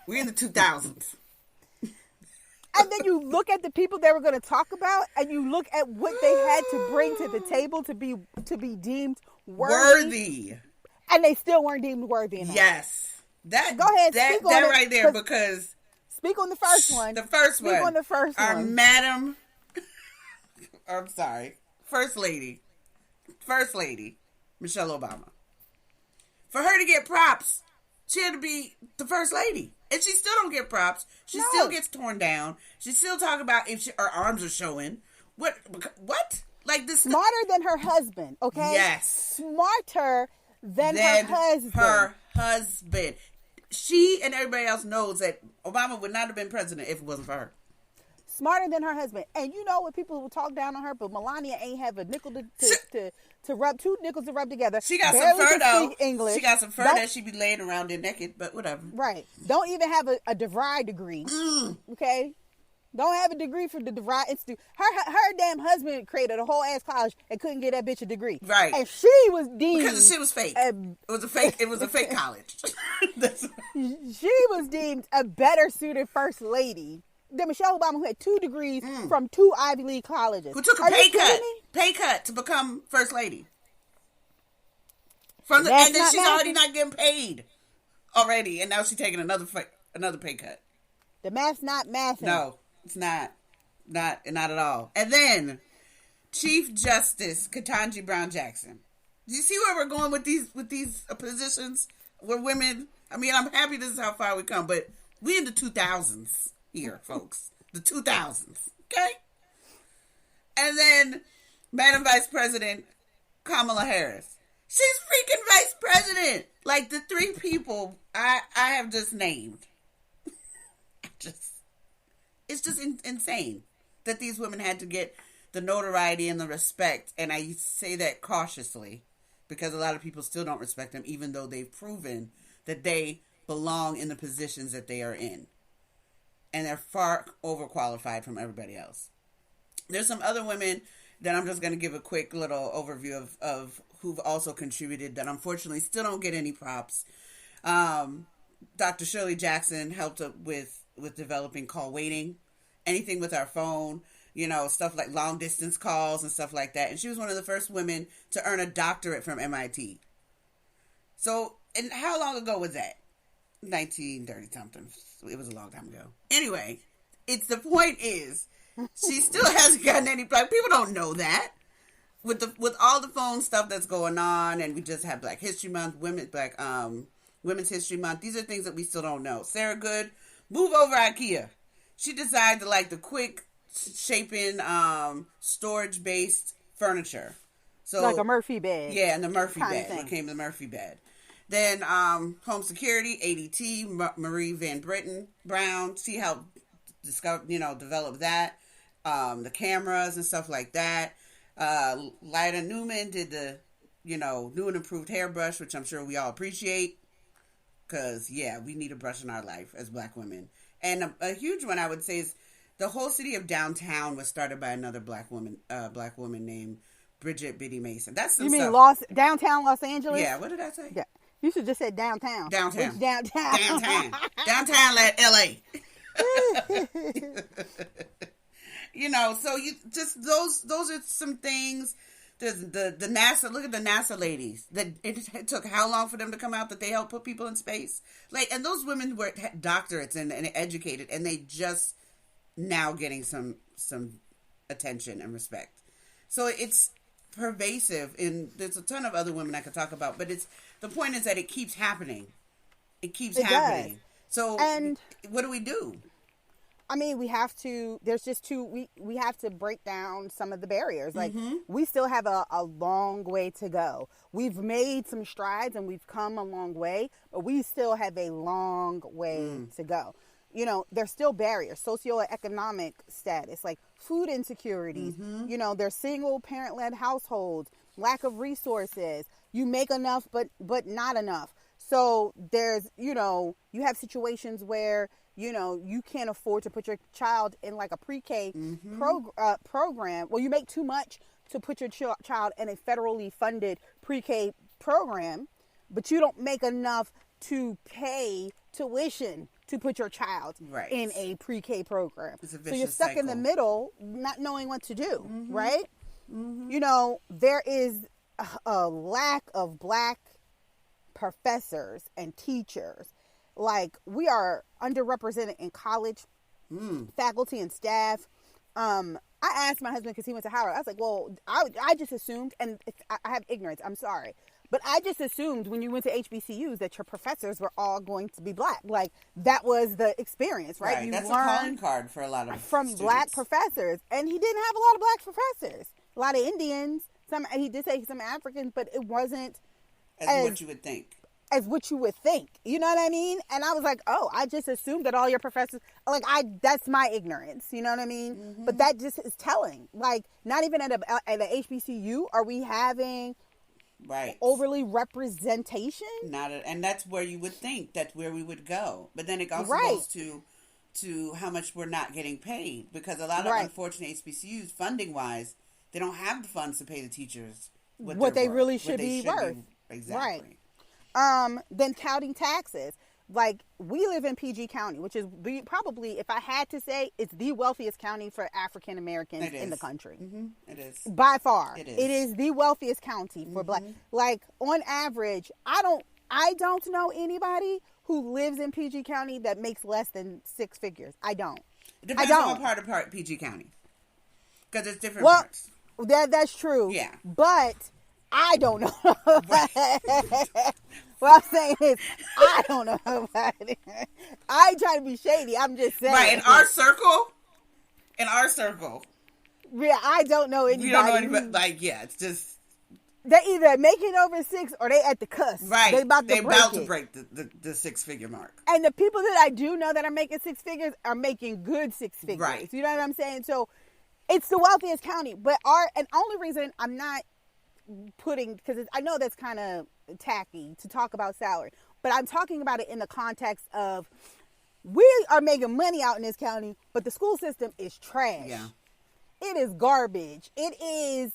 We're in the 2000s. And then you look at the people they were going to talk about, and you look at what they had to bring to the table to be deemed worthy. And they still weren't deemed worthy enough. Yes. Go ahead, speak on it, right there, because... Speak on the first one. The first one. Speak on the first one. Our Madam... I'm sorry. First Lady, Michelle Obama. For her to get props, she had to be the First Lady. And she still don't get props. She still gets torn down. She still talk about if her arms are showing. What? Like this. Smarter than her husband, okay? Yes. Smarter than her husband. She and everybody else knows that Obama would not have been president if it wasn't for her. Smarter than her husband. And you know what, people will talk down on her, but Melania ain't have a nickel to rub, two nickels to rub together. She got some fur though. English. She got some fur that she be laying around there naked, but whatever. Right. Don't even have a DeVry degree. Okay? Don't have a degree from the DeVry Institute. Her damn husband created a whole ass college and couldn't get that bitch a degree. Right. And she was deemed... Because the shit was fake. It was a fake college. She was deemed a better suited first lady than Michelle Obama, who had 2 degrees from 2 Ivy League colleges. Who took a pay cut to become first lady. And then she's already not getting paid already, and now she's taking another pay cut. The math's not mathing. No, it's not at all. And then Chief Justice Ketanji Brown Jackson. Do you see where we're going with these positions? Where women. I mean, I'm happy this is how far we come, but we in the 2000s. Here, folks. The 2000s. Okay? And then Madam Vice President Kamala Harris. She's freaking vice president. Like the 3 people I have just named. It's just insane that these women had to get the notoriety and the respect. And I say that cautiously because a lot of people still don't respect them, even though they've proven that they belong in the positions that they are in. And they're far overqualified from everybody else. There's some other women that I'm just going to give a quick little overview of who've also contributed that unfortunately still don't get any props. Dr. Shirley Jackson helped with developing call waiting, anything with our phone, stuff like long distance calls and stuff like that. And she was one of the first women to earn a doctorate from MIT. So, and how long ago was that? 1930 something. It was a long time ago. Anyway, the point is, she still hasn't gotten any. Like, people don't know that with all the phone stuff that's going on, and we just had Black History Month, Women's History Month. These are things that we still don't know. Sarah Good, move over IKEA. She decided to like the quick shaping, storage based furniture. So like a Murphy bed. Yeah, and the Murphy bed became the Murphy bed. Then home security, ADT, Marie Van Brown. She helped develop that. The cameras and stuff like that. Lyda Newman did the, new and improved hairbrush, which I'm sure we all appreciate. Because, we need a brush in our life as Black women. And a huge one I would say is the whole city of downtown was started by another Black woman named Bridget Biddy Mason. That's some You mean stuff. downtown Los Angeles? Yeah, what did I say? Yeah. You should just say downtown. Downtown. Which downtown? Downtown like LA. So you just those are some things. The NASA, look at the NASA ladies. That it took how long for them to come out that they helped put people in space? And those women were doctorates and educated, and they just now getting some attention and respect. So it's pervasive, and there's a ton of other women I could talk about, but the point is that it keeps happening. It keeps happening. Does. So, and what do we do? I mean, we have to break down some of the barriers. Like, we still have a long way to go. We've made some strides and we've come a long way, but we still have a long way to go. There's still barriers, socioeconomic status, like food insecurities. There's single parent-led households, lack of resources. You make enough, but not enough. So there's, you have situations where, you can't afford to put your child in like a pre-K program. Well, you make too much to put your child in a federally funded pre-K program, but you don't make enough to pay tuition to put your child Right. in a pre-K program. It's a So you're vicious stuck in the cycle. middle, not knowing what to do, right? You know, there is a lack of black professors and teachers. Like, we are underrepresented in college faculty and staff. I asked my husband, because he went to Howard, I was like, well, I just assumed, and I have ignorance, I'm sorry, but I just assumed when you went to HBCUs that your professors were all going to be black. Like, that was the experience, right? You That's a learn calling card for a lot of from students. black professors, and he didn't have a lot of black professors. A lot of Indians, he did say some Africans, but it wasn't as what you would think. as what you would think. You know what I mean? And I was like, oh, I just assumed that all your professors, like, that's my ignorance. You know what I mean? But that just is telling. Like, not even at a HBCU are we having Right. overly representation. And that's where you would think that's where we would go. But then it also Right. goes to how much we're not getting paid, because a lot of Right. unfortunate HBCUs, funding wise, they don't have the funds to pay the teachers What they they're really worth, should be worth. Exactly. Then counting taxes. Like, we live in PG County, which is probably, if I had to say, it's the wealthiest county for African Americans It in the is. country. It is. By far. It is. It is the wealthiest county for black. Like, on average, I don't know anybody who lives in PG County that makes less than 6 figures. I don't. It depends on what part of PG County, because there's different Well, parts. that's true. Yeah. But I don't know. What I'm saying is, I don't know nobody. I ain't trying to be shady. I'm just saying. Right, in our circle, yeah, I don't know anybody. you don't know anybody. Like, yeah, it's just They either making over 6 or they at the cusp. right. They about to break the 6-figure mark. And the people that I do know that are making 6 figures are making good 6 figures. Right. You know what I'm saying? So it's the wealthiest county. But and only reason I'm not putting, because I know that's kind of tacky to talk about salary, but I'm talking about it in the context of, we are making money out in this county, but the school system is trash. Yeah. It is garbage. It is,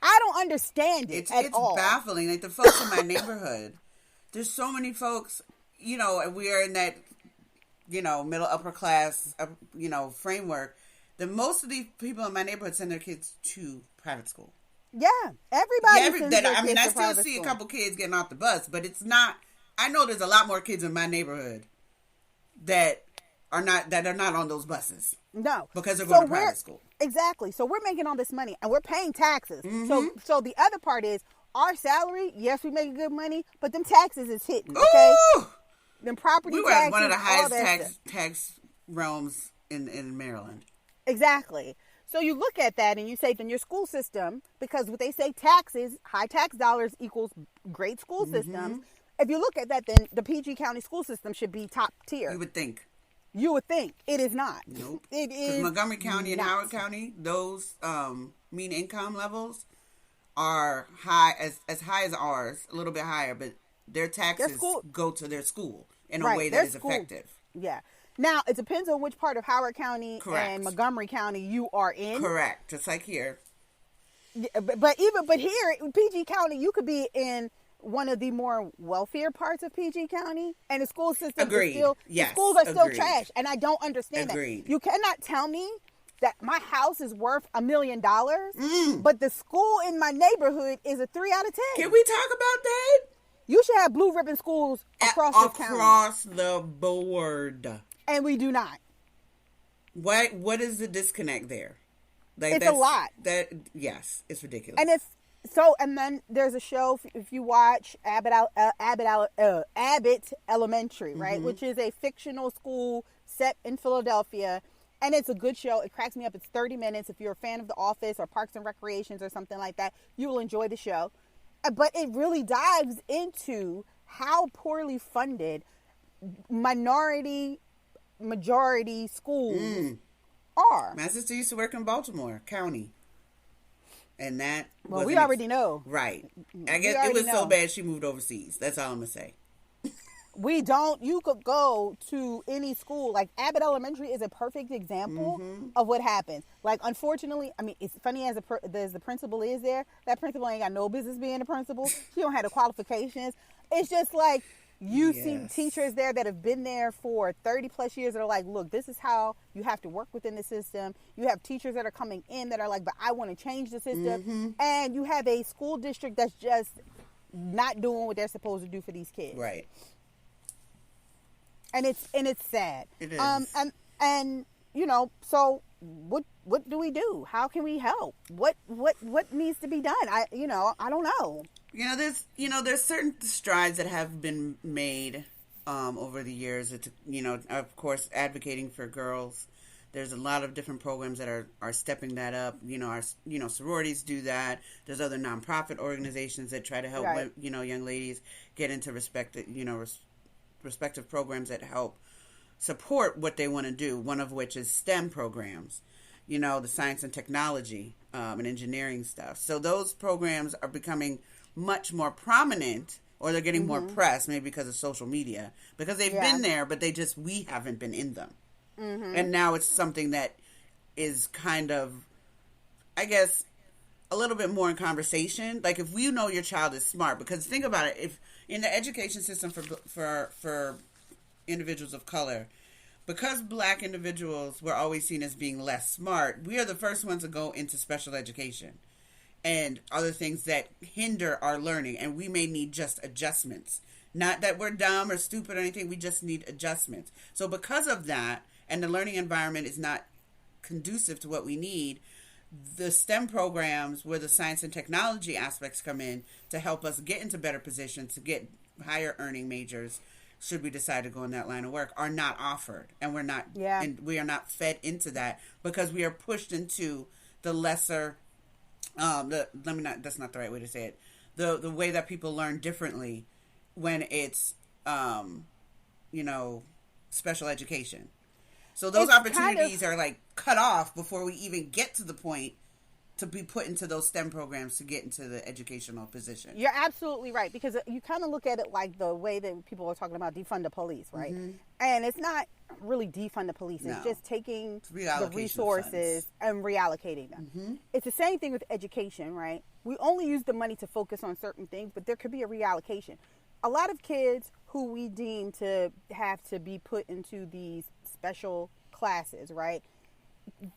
I don't understand it at all. It's baffling. Like, the folks in my neighborhood, there's so many folks, you know, and we are in that, you know, middle upper class, you know, framework. That most of these people in my neighborhood send their kids to private school. Yeah, everybody. I still see a couple kids getting off the bus, but it's not. I know there's a lot more kids in my neighborhood that are not on those buses. No, because they're going to private school. Exactly. So we're making all this money and we're paying taxes. Mm-hmm. So the other part is our salary. Yes, we make good money, but them taxes is hitting. Okay, Ooh! them property we were taxes. at one of the all highest tax realms in Maryland. Exactly. So you look at that and you say, then your school system, because what they say, taxes, high tax dollars equals great school systems. If you look at that, then the PG County school system should be top tier. You would think. You would think. It is not. Nope. It is. Montgomery County and not. Howard County, those mean income levels are high as high as ours, a little bit higher, but their taxes go to their school in a way that is effective. Yeah. Now, it depends on which part of Howard County Correct. and Montgomery County you are in. Correct. Just like here. Yeah, but here in PG County, you could be in one of the more wealthier parts of PG County, and the school system is still, the schools are still trash, and I don't understand that. You cannot tell me that my house is worth $1 million, but the school in my neighborhood is a 3 out of 10. Can we talk about that? You should have blue ribbon schools across the county. Across the board. And we do not. What is the disconnect there? Like, it's a lot. Yes, it's ridiculous. And then there's a show, if you watch Abbott Elementary, right? Which is a fictional school set in Philadelphia. And it's a good show. It cracks me up. It's 30 minutes. If you're a fan of The Office or Parks and Recreations or something like that, you will enjoy the show. But it really dives into how poorly funded majority schools are. My sister used to work in Baltimore County. And that we already know. Right. I guess it was so bad she moved overseas. That's all I'm going to say. We don't. You could go to any school. Like Abbott Elementary is a perfect example of what happens. Like, unfortunately, I mean, it's funny as the principal is there. That principal ain't got no business being a principal. She don't have the qualifications. It's just like, You see teachers there that have been there for 30 plus years that are like, look, this is how you have to work within the system. You have teachers that are coming in that are like, but I want to change the system. And you have a school district that's just not doing what they're supposed to do for these kids. Right. And it's sad. It is. And you know, so what do we do? How can we help? What needs to be done? I don't know. There's certain strides that have been made over the years. It's, of course, advocating for girls. There's a lot of different programs that are stepping that up. Our sororities do that. There's other nonprofit organizations that try to help young ladies get into respective programs that help support what they want to do. One of which is STEM programs. The science and technology and engineering stuff. So those programs are becoming much more prominent, or they're getting more press, maybe because of social media, because they've been there, but we haven't been in them. And now it's something that is kind of, I guess, a little bit more in conversation. Like, if we know your child is smart, because think about it, if in the education system for individuals of color, because black individuals were always seen as being less smart, we are the first ones to go into special education and other things that hinder our learning, and we may need just adjustments. Not that we're dumb or stupid or anything, we just need adjustments. So because of that, and the learning environment is not conducive to what we need, the STEM programs, where the science and technology aspects come in to help us get into better positions, to get higher earning majors, should we decide to go in that line of work, are not offered. And we are not fed into that, because we are pushed into the lesser, that's not the right way to say it, the way that people learn differently when it's, special education. So those opportunities are like cut off before we even get to the point to be put into those STEM programs to get into the educational position. You're absolutely right, because you kind of look at it like the way that people are talking about defund the police, right? And it's not really defund the police. It's just taking the resources and reallocating them. It's the same thing with education, right? We only use the money to focus on certain things, but there could be a reallocation. A lot of kids who we deem to have to be put into these special classes, right?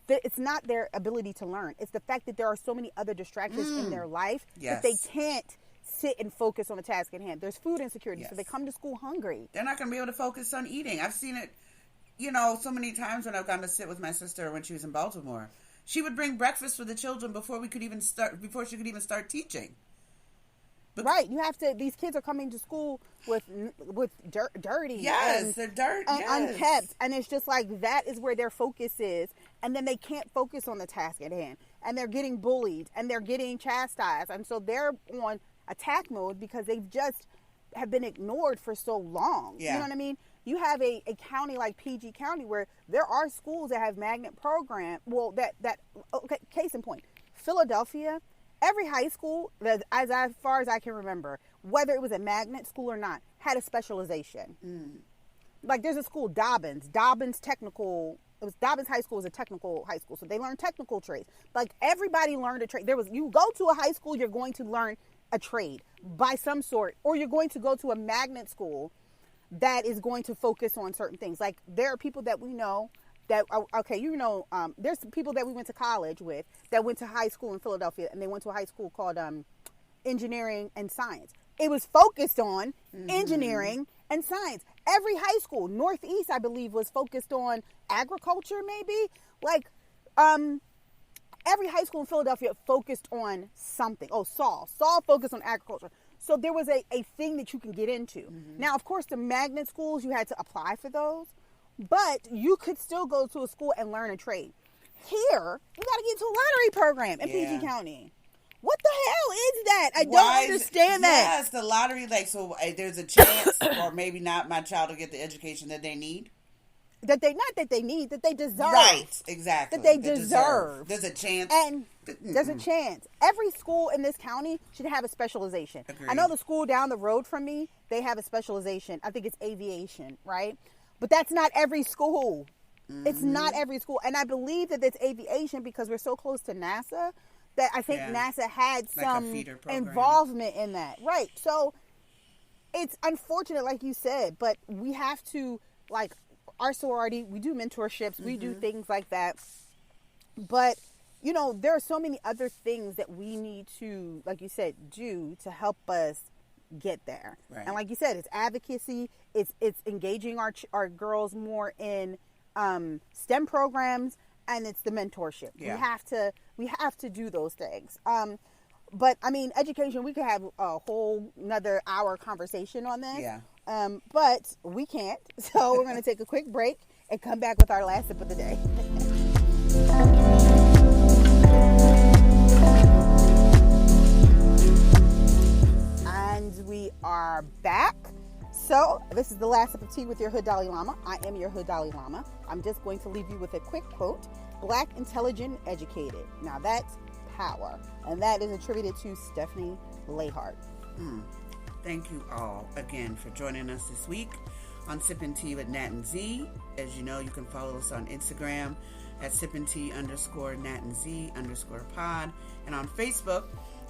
It's not their ability to learn. It's the fact that there are so many other distractions in their life that they can't sit and focus on the task at hand. There's food insecurity, so they come to school hungry. They're not going to be able to focus on eating. I've seen it, so many times when I've gone to sit with my sister when she was in Baltimore. She would bring breakfast for the children before she could even start teaching. Right, you have to. These kids are coming to school with dirty, they're dirty, and unkept, and it's just like that is where their focus is, and then they can't focus on the task at hand, and they're getting bullied, and they're getting chastised, and so they're on attack mode because they've just have been ignored for so long. You know what I mean? You have a county like PG County where there are schools that have magnet program. Well, okay, case in point, Philadelphia. Every high school, as far as I can remember, whether it was a magnet school or not, had a specialization. Like, there's a school, Dobbins Technical. Dobbins High School is a technical high school, so they learn technical trades. Like, everybody learned a trade. You go to a high school, you're going to learn a trade by some sort, or you're going to go to a magnet school that is going to focus on certain things. Like, there are people that we know that, there's people that we went to college with that went to high school in Philadelphia, and they went to a high school called engineering and science. It was focused on engineering and science. Every high school, Northeast, I believe, was focused on agriculture, maybe. Like, every high school in Philadelphia focused on something. Oh, Saul focused on agriculture. So there was a thing that you can get into. Now, of course, the magnet schools, you had to apply for those. But you could still go to a school and learn a trade. Here, you got to get into a lottery program in PG County. What the hell is that? I don't understand that. Yes, the lottery, so there's a chance, or maybe not, my child will get the education that they need. That they deserve. Right, exactly. That they deserve. There's a chance. And there's a chance. Every school in this county should have a specialization. Agreed. I know the school down the road from me, they have a specialization. I think it's aviation, right? But that's not every school. It's not every school. And I believe that it's aviation because we're so close to NASA that I think NASA had some involvement in that. Right. So it's unfortunate, like you said, but we have to, like, our sorority, we do mentorships, we do things like that. But, you know, there are so many other things that we need to, like you said, do to help us get there. Right. And like you said, it's advocacy, it's engaging our girls more in STEM programs, and it's the mentorship. Yeah. We have to do those things. But I mean, education, we could have a whole another hour conversation on this. Yeah. But we can't. So we're going to take a quick break and come back with our last sip of the day. And we are back. So this is the last sip of tea with your Hood Dalai Lama. I am your Hood Dalai Lama. I'm just going to leave you with a quick quote. Black, intelligent, educated. Now that's power. And that is attributed to Stephanie Layhart. Thank you all again for joining us this week on Sippin' Tea with Nat and Z. As you know, you can follow us on Instagram at sippintea_NatandZ_pod and on Facebook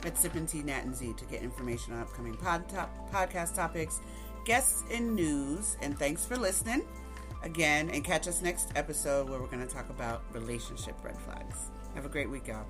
at Sippin' Tea Nat and Z to get information on upcoming podcast topics, guests, and news. And thanks for listening again, and catch us next episode where we're going to talk about relationship red flags. Have a great week, y'all.